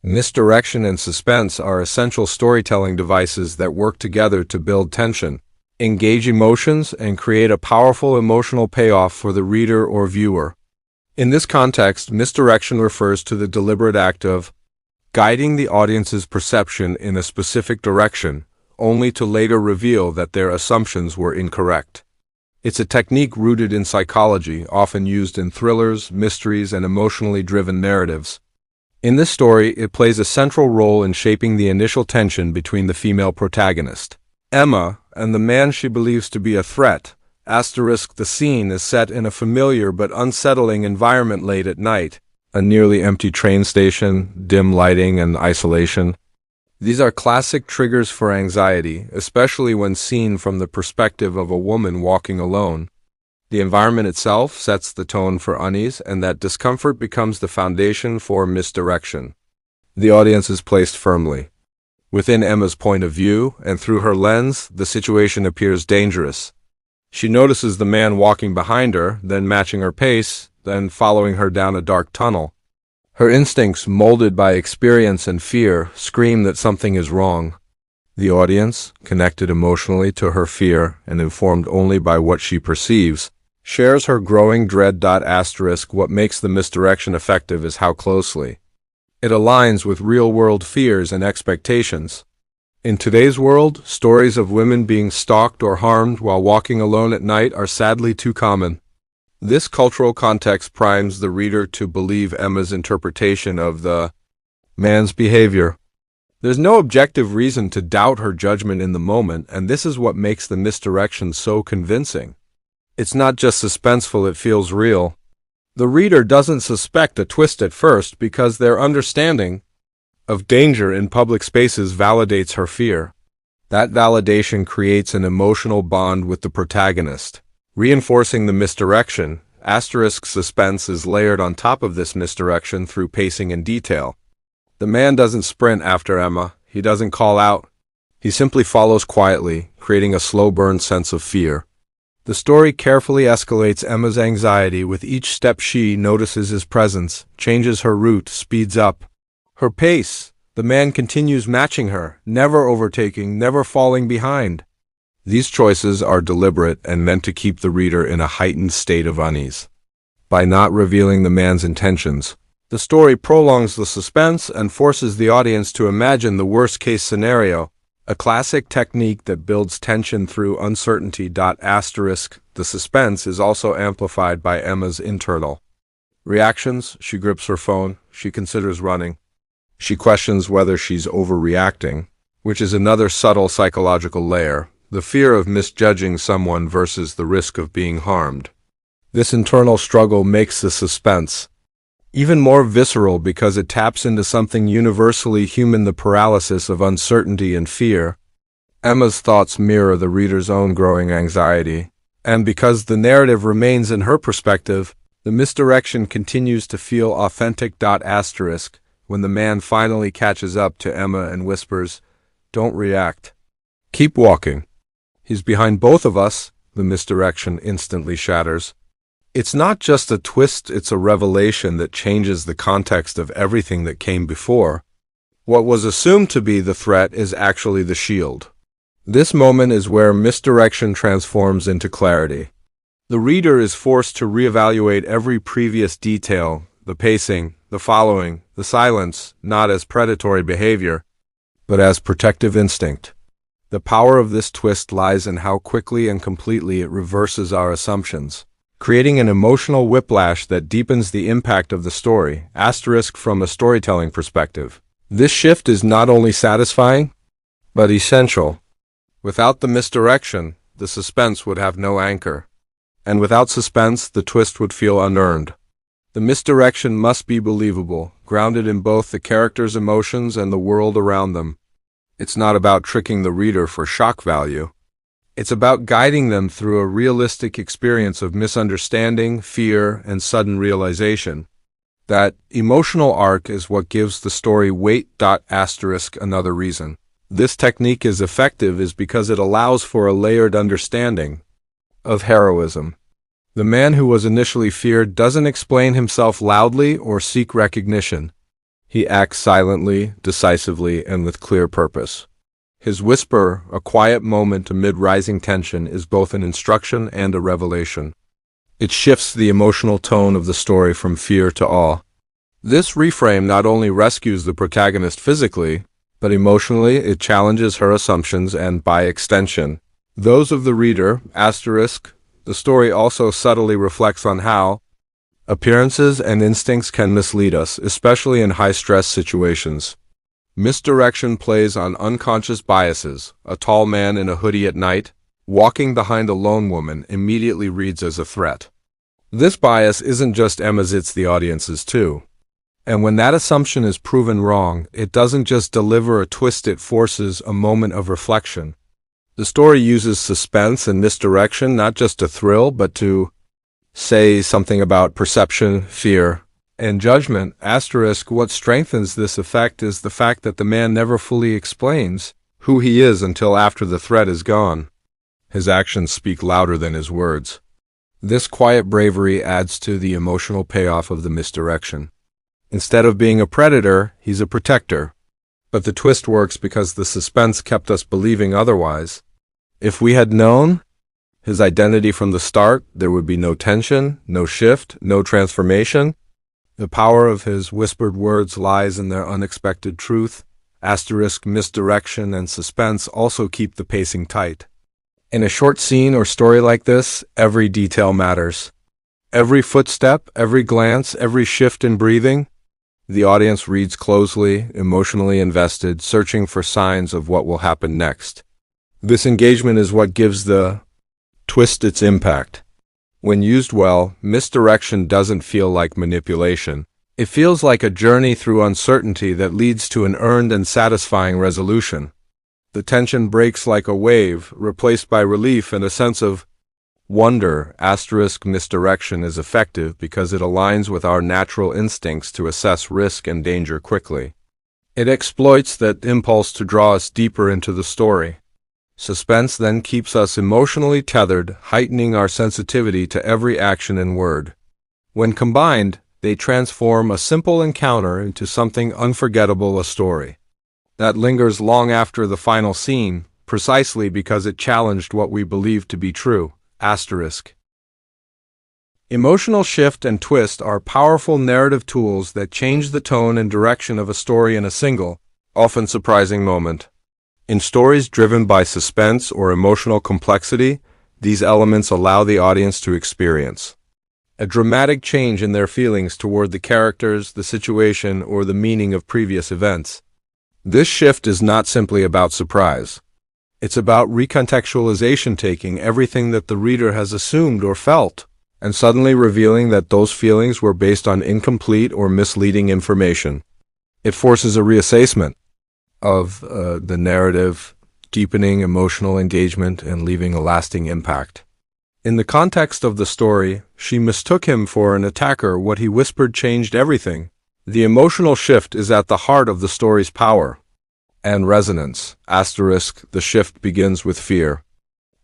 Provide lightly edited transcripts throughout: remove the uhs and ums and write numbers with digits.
Misdirection and suspense are essential storytelling devices that work together to build tension, engage emotions, and create a powerful emotional payoff for the reader or viewer. In this context, misdirection refers to the deliberate act of guiding the audience's perception in a specific direction, only to later reveal that their assumptions were incorrect. It's a technique rooted in psychology, often used in thrillers, mysteries, and emotionally driven narratives. In this story, it plays a central role in shaping the initial tension between the female protagonist, Emma, and the man she believes to be a threat. The scene is set in a familiar but unsettling environment late at night, a nearly empty train station, dim lighting, and isolation. These are classic triggers for anxiety, especially when seen from the perspective of a woman walking alone. The environment itself sets the tone for unease, and that discomfort becomes the foundation for misdirection. The audience is placed firmly within Emma's point of view, and through her lens, the situation appears dangerous. She notices the man walking behind her, then matching her pace, then following her down a dark tunnel. Her instincts, molded by experience and fear, scream that something is wrong. The audience, connected emotionally to her fear and informed only by what she perceives, shares her growing dread. What makes the misdirection effective is how closely it aligns with real-world fears and expectations. In today's world, stories of women being stalked or harmed while walking alone at night are sadly too common. This cultural context primes the reader to believe Emma's interpretation of the man's behavior. There's no objective reason to doubt her judgment in the moment, and this is what makes the misdirection so convincing. It's not just suspenseful, it feels real. The reader doesn't suspect a twist at first because their understanding of danger in public spaces validates her fear. That validation creates an emotional bond with the protagonist, reinforcing the misdirection. Suspense is layered on top of this misdirection through pacing and detail. The man doesn't sprint after Emma, he doesn't call out. He simply follows quietly, creating a slow-burn sense of fear. The story carefully escalates Emma's anxiety with each step. She notices his presence, changes her route, speeds up her pace. The man continues matching her, never overtaking, never falling behind. These choices are deliberate and meant to keep the reader in a heightened state of unease. By not revealing the man's intentions, the story prolongs the suspense and forces the audience to imagine the worst-case scenario, a classic technique that builds tension through uncertainty. The suspense is also amplified by Emma's internal reactions. She grips her phone, she considers running. She questions whether she's overreacting, which is another subtle psychological layer. The fear of misjudging someone versus the risk of being harmed. This internal struggle makes the suspense even more visceral because it taps into something universally human: the paralysis of uncertainty and fear. Emma's thoughts mirror the reader's own growing anxiety, and because the narrative remains in her perspective, the misdirection continues to feel authentic. When the man finally catches up to Emma and whispers, "Don't react. Keep walking. He's behind both of us," the misdirection instantly shatters. It's not just a twist, it's a revelation that changes the context of everything that came before. What was assumed to be the threat is actually the shield. This moment is where misdirection transforms into clarity. The reader is forced to reevaluate every previous detail, the pacing, the following, the silence, not as predatory behavior, but as protective instinct. The power of this twist lies in how quickly and completely it reverses our assumptions, creating an emotional whiplash that deepens the impact of the story. From a storytelling perspective, this shift is not only satisfying, but essential. Without the misdirection, the suspense would have no anchor. And without suspense, the twist would feel unearned. The misdirection must be believable, grounded in both the character's emotions and the world around them. It's not about tricking the reader for shock value. It's about guiding them through a realistic experience of misunderstanding, fear, and sudden realization. That emotional arc is what gives the story weight. Another reason this technique is effective is because it allows for a layered understanding of heroism. The man who was initially feared doesn't explain himself loudly or seek recognition. He acts silently, decisively, and with clear purpose. His whisper, a quiet moment amid rising tension, is both an instruction and a revelation. It shifts the emotional tone of the story from fear to awe. This reframe not only rescues the protagonist physically, but emotionally it challenges her assumptions and, by extension, those of the reader. The story also subtly reflects on how appearances and instincts can mislead us, especially in high-stress situations. Misdirection plays on unconscious biases. A tall man in a hoodie at night, walking behind a lone woman, immediately reads as a threat. This bias isn't just Emma's, it's the audience's too. And when that assumption is proven wrong, it doesn't just deliver a twist, it forces a moment of reflection. The story uses suspense and misdirection not just to thrill, but to say something about perception, fear, and judgment. What strengthens this effect is the fact that the man never fully explains who he is until after the threat is gone. His actions speak louder than his words. This quiet bravery adds to the emotional payoff of the misdirection. Instead of being a predator, he's a protector. But the twist works because the suspense kept us believing otherwise. If we had known his identity from the start, there would be no tension, no shift, no transformation. The power of his whispered words lies in their unexpected truth. Misdirection and suspense also keep the pacing tight. In a short scene or story like this, every detail matters. Every footstep, every glance, every shift in breathing. The audience reads closely, emotionally invested, searching for signs of what will happen next. This engagement is what gives the twist its impact. When used well, misdirection doesn't feel like manipulation. It feels like a journey through uncertainty that leads to an earned and satisfying resolution. The tension breaks like a wave, replaced by relief and a sense of wonder. Misdirection is effective because it aligns with our natural instincts to assess risk and danger quickly. It exploits that impulse to draw us deeper into the story. Suspense then keeps us emotionally tethered, heightening our sensitivity to every action and word. When combined, they transform a simple encounter into something unforgettable, a story that lingers long after the final scene, precisely because it challenged what we believed to be true. Emotional shift and twist are powerful narrative tools that change the tone and direction of a story in a single, often surprising moment. In stories driven by suspense or emotional complexity, these elements allow the audience to experience a dramatic change in their feelings toward the characters, the situation, or the meaning of previous events. This shift is not simply about surprise. It's about recontextualization, taking everything that the reader has assumed or felt, and suddenly revealing that those feelings were based on incomplete or misleading information. It forces a reassessment of the narrative, deepening emotional engagement and leaving a lasting impact. In the context of the story, she mistook him for an attacker. What he whispered changed everything. The emotional shift is at the heart of the story's power and resonance. The shift begins with fear.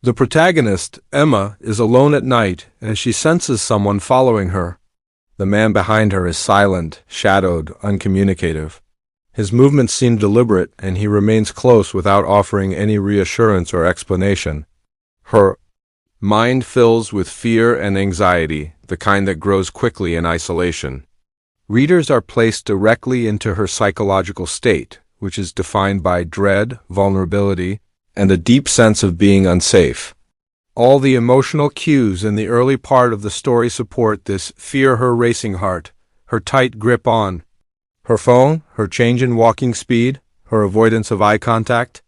The protagonist, Emma, is alone at night and she senses someone following her. The man behind her is silent, shadowed, uncommunicative. His movements seem deliberate, and he remains close without offering any reassurance or explanation. Her mind fills with fear and anxiety, the kind that grows quickly in isolation. Readers are placed directly into her psychological state, which is defined by dread, vulnerability, and a deep sense of being unsafe. All the emotional cues in the early part of the story support this fear: her racing heart, her tight grip on her phone, her change in walking speed, her avoidance of eye contact.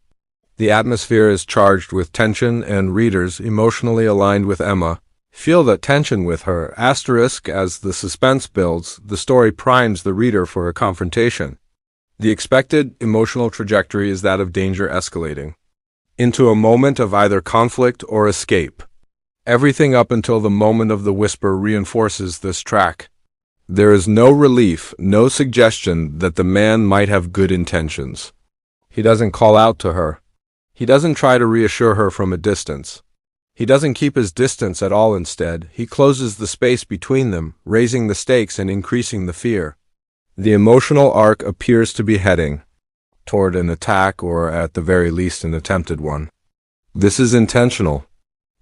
The atmosphere is charged with tension, and readers, emotionally aligned with Emma, feel that tension with her. As the suspense builds, the story primes the reader for a confrontation. The expected emotional trajectory is that of danger escalating into a moment of either conflict or escape. Everything up until the moment of the whisper reinforces this track. There is no relief, no suggestion that the man might have good intentions. He doesn't call out to her. He doesn't try to reassure her from a distance. He doesn't keep his distance at all. Instead, he closes the space between them, raising the stakes and increasing the fear. The emotional arc appears to be heading toward an attack or at the very least an attempted one. This is intentional.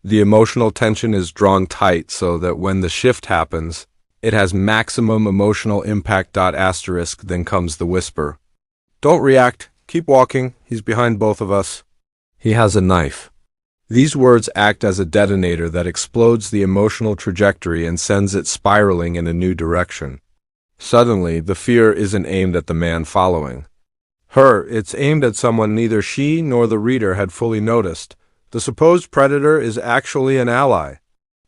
The emotional tension is drawn tight so that when the shift happens, it has maximum emotional impact. Then comes the whisper. Don't react. Keep walking. He's behind both of us. He has a knife. These words act as a detonator that explodes the emotional trajectory and sends it spiraling in a new direction. Suddenly, the fear isn't aimed at the man following her. It's aimed at someone neither she nor the reader had fully noticed. The supposed predator is actually an ally.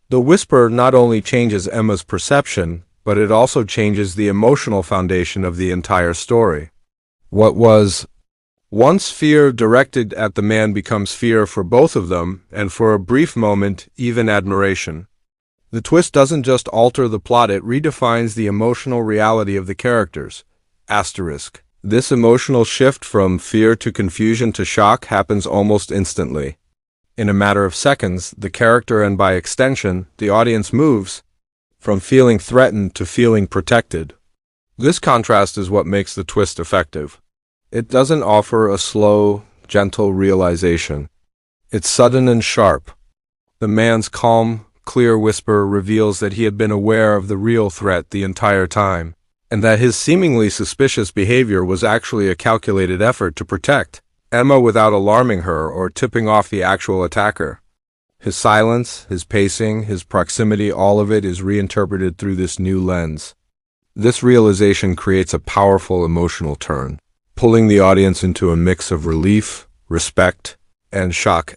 The whisper not only changes Emma's perception, but it also changes the emotional foundation of the entire story. What was once fear directed at the man becomes fear for both of them, and for a brief moment, even admiration. The twist doesn't just alter the plot, it redefines the emotional reality of the characters. This emotional shift from fear to confusion to shock happens almost instantly. In a matter of seconds, the character and by extension, the audience moves from feeling threatened to feeling protected. This contrast is what makes the twist effective. It doesn't offer a slow, gentle realization. It's sudden and sharp. The man's calm, clear whisper reveals that he had been aware of the real threat the entire time, and that his seemingly suspicious behavior was actually a calculated effort to protect Emma without alarming her or tipping off the actual attacker. His silence, his pacing, his proximity, all of it is reinterpreted through this new lens. This realization creates a powerful emotional turn, pulling the audience into a mix of relief, respect, and shock.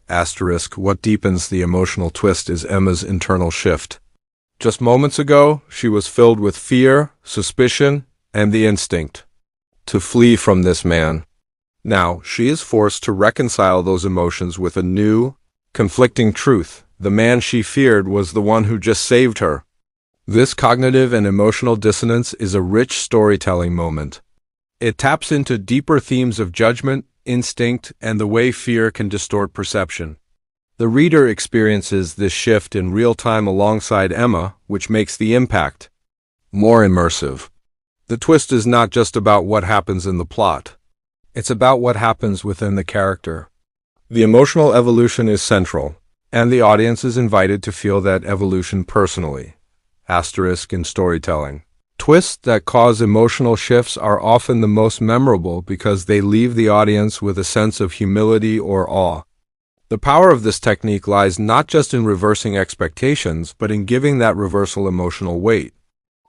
What deepens the emotional twist is Emma's internal shift. Just moments ago, she was filled with fear, suspicion, and the instinct to flee from this man. Now, she is forced to reconcile those emotions with a new, conflicting truth. The man she feared was the one who just saved her. This cognitive and emotional dissonance is a rich storytelling moment. It taps into deeper themes of judgment, instinct, and the way fear can distort perception. The reader experiences this shift in real time alongside Emma, which makes the impact more immersive. The twist is not just about what happens in the plot. It's about what happens within the character. The emotional evolution is central, and the audience is invited to feel that evolution personally. In storytelling. Twists that cause emotional shifts are often the most memorable because they leave the audience with a sense of humility or awe. The power of this technique lies not just in reversing expectations, but in giving that reversal emotional weight.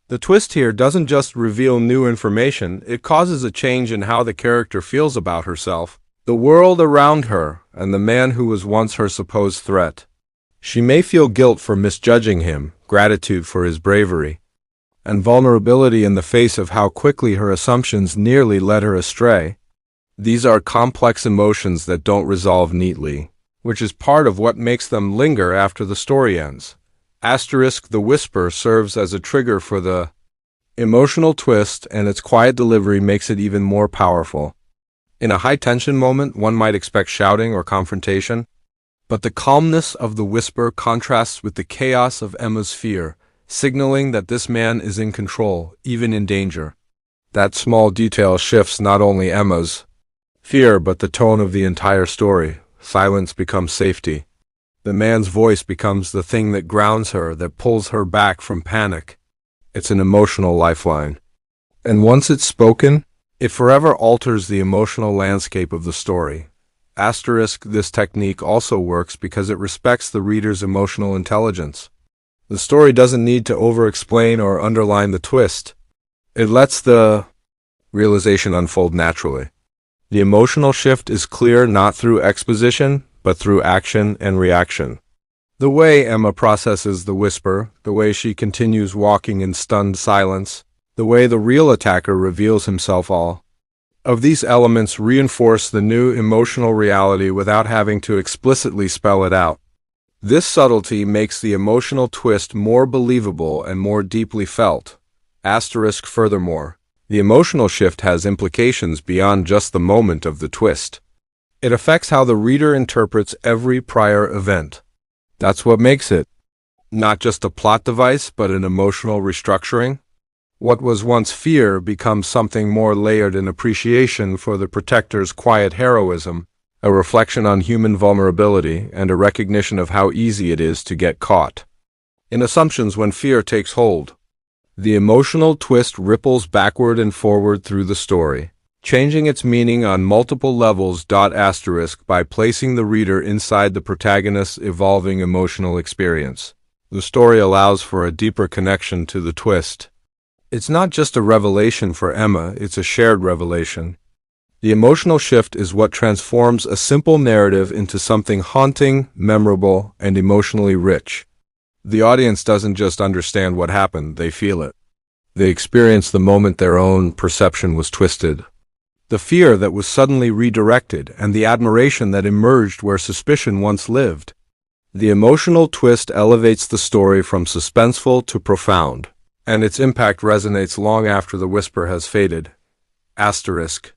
The twist here doesn't just reveal new information, it causes a change in how the character feels about herself, the world around her, and the man who was once her supposed threat. She may feel guilt for misjudging him, gratitude for his bravery, and vulnerability in the face of how quickly her assumptions nearly led her astray. These are complex emotions that don't resolve neatly, which is part of what makes them linger after the story ends. The whisper serves as a trigger for the emotional twist, and its quiet delivery makes it even more powerful. In a high-tension moment, one might expect shouting or confrontation, but the calmness of the whisper contrasts with the chaos of Emma's fear, signaling that this man is in control, even in danger. That small detail shifts not only Emma's fear, but the tone of the entire story. Silence becomes safety. The man's voice becomes the thing that grounds her, that pulls her back from panic. It's an emotional lifeline. And once it's spoken, it forever alters the emotional landscape of the story. This technique also works because it respects the reader's emotional intelligence. The story doesn't need to over-explain or underline the twist. It lets the realization unfold naturally. The emotional shift is clear not through exposition, but through action and reaction. The way Emma processes the whisper, the way she continues walking in stunned silence, the way the real attacker reveals himself, all of these elements reinforce the new emotional reality without having to explicitly spell it out. This subtlety makes the emotional twist more believable and more deeply felt. Furthermore, the emotional shift has implications beyond just the moment of the twist. It affects how the reader interprets every prior event. That's what makes it not just a plot device, but an emotional restructuring. What was once fear becomes something more layered in appreciation for the protector's quiet heroism, a reflection on human vulnerability, and a recognition of how easy it is to get caught in assumptions when fear takes hold. The emotional twist ripples backward and forward through the story, changing its meaning on multiple levels. By placing the reader inside the protagonist's evolving emotional experience, the story allows for a deeper connection to the twist. It's not just a revelation for Emma, it's a shared revelation. The emotional shift is what transforms a simple narrative into something haunting, memorable, and emotionally rich. The audience doesn't just understand what happened, they feel it. They experience the moment their own perception was twisted. The fear that was suddenly redirected, and the admiration that emerged where suspicion once lived. The emotional twist elevates the story from suspenseful to profound, and its impact resonates long after the whisper has faded. Asterisk.